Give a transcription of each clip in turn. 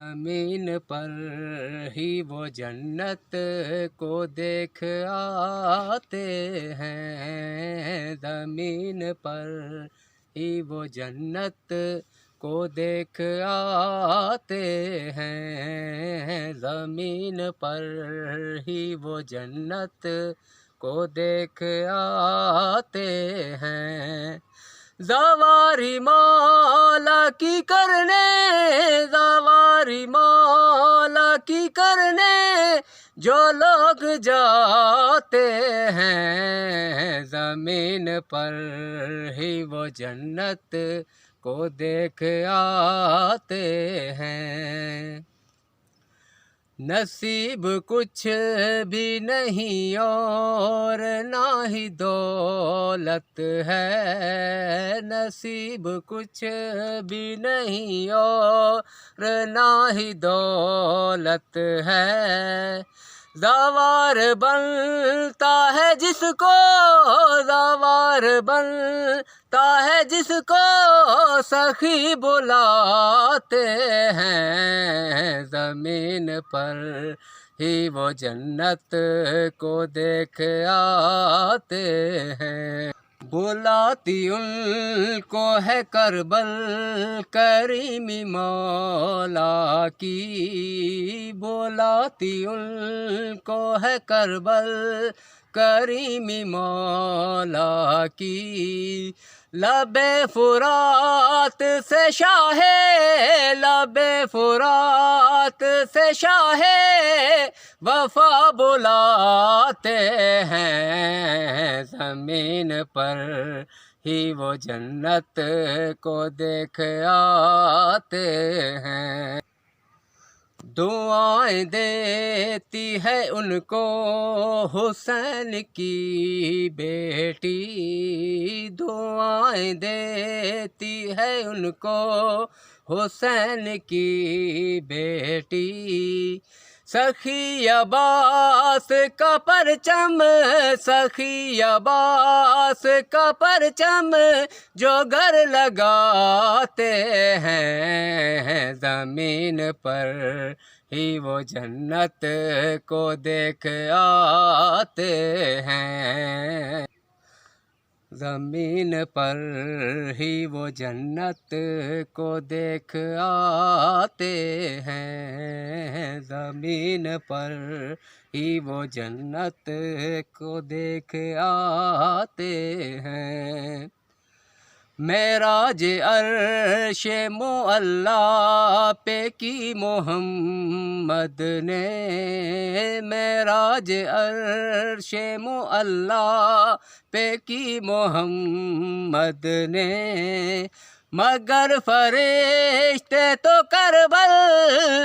ज़मीन पर ही वो जन्नत को देख आते हैं। ज़मीन पर ही वो जन्नत को देख आते हैं। ज़मीन पर ही वो जन्नत को देख आते हैं। ज़वारी मौला की करने, ज़वारी मौला की करने जो लोग जाते हैं। ज़मीन पर ही वो जन्नत को देख आते हैं। नसीब कुछ भी नहीं और ना ही दौलत है। नसीब कुछ भी नहीं और ना ही दौलत है। ज़वार बनता है जिसको, ज़वार बनता है जिसको सखी बुलाते हैं। ज़मीन पर ही वो जन्नत को देख आते हैं। बुलाती उनको है करबल करीमी मौला की। बुलाती उनको है करबल करीमी मौला की। लबे फुरात से शाहे, लबे फुरात से शाहे वफा बुलाते हैं। ज़मीन पर ही वो जन्नत को देख आते हैं। दुआएं देती है उनको हुसैन की बेटी। दुआएं देती है उनको हुसैन की बेटी। सखी अब्बास का परचम, सखी अब्बास का परचम जो घर लगाते हैं। ज़मीन पर ही वो जन्नत को देख आते हैं। ज़मीन पर ही वो जन्नत को देख आते हैं। ज़मीन पर ही वो जन्नत को देख आते हैं। मेराज अर्श मुअल्ला पे की मोहम्मद ने। मेराज अर्श मुअल्ला पे की मोहम्मद ने। मगर फरिश्ते तो करबल,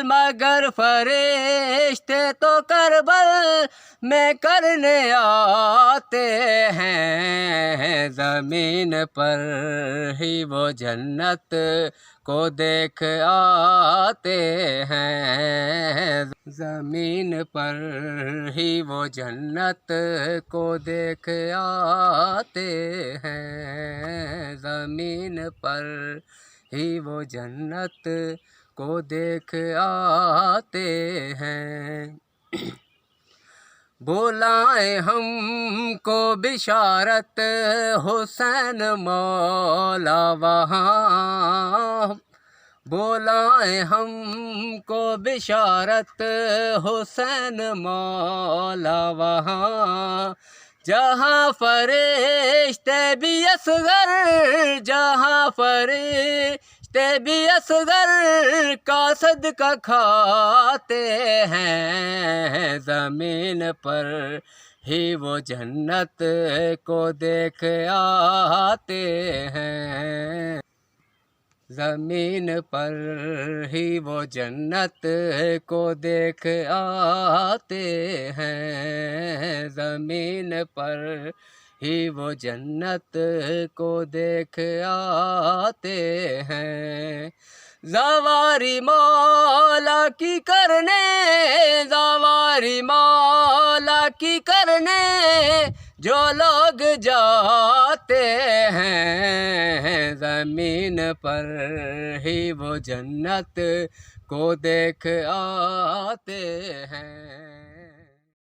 मगर फरिश्ते तो करबल में करने आते हैं। ज़मीन पर ही वो जन्नत को देख आते हैं। ज़मीन पर ही वो जन्नत को देख आते हैं। ज़मीन पर ही वो जन्नत को देख आते हैं। बुलाए हमको बिशारत हुसैन मौला वहाँ। बुलाए हमको बिशारत हुसैन मौला वहाँ। जहाँ फरिश्ते भी असगर, जहाँ फरिश्ते भी असगर का सदका खाते हैं। ज़मीन पर ही वो जन्नत को देख आते हैं। ज़मीन पर ही वो जन्नत को देख आते हैं। ज़मीन पर ही वो जन्नत को देख आते हैं। ज़वारी मौला की करने, ज़वारी मौला की करने जो लोग जाते हैं ज़मीन पर ही वो जन्नत को देख आते हैं।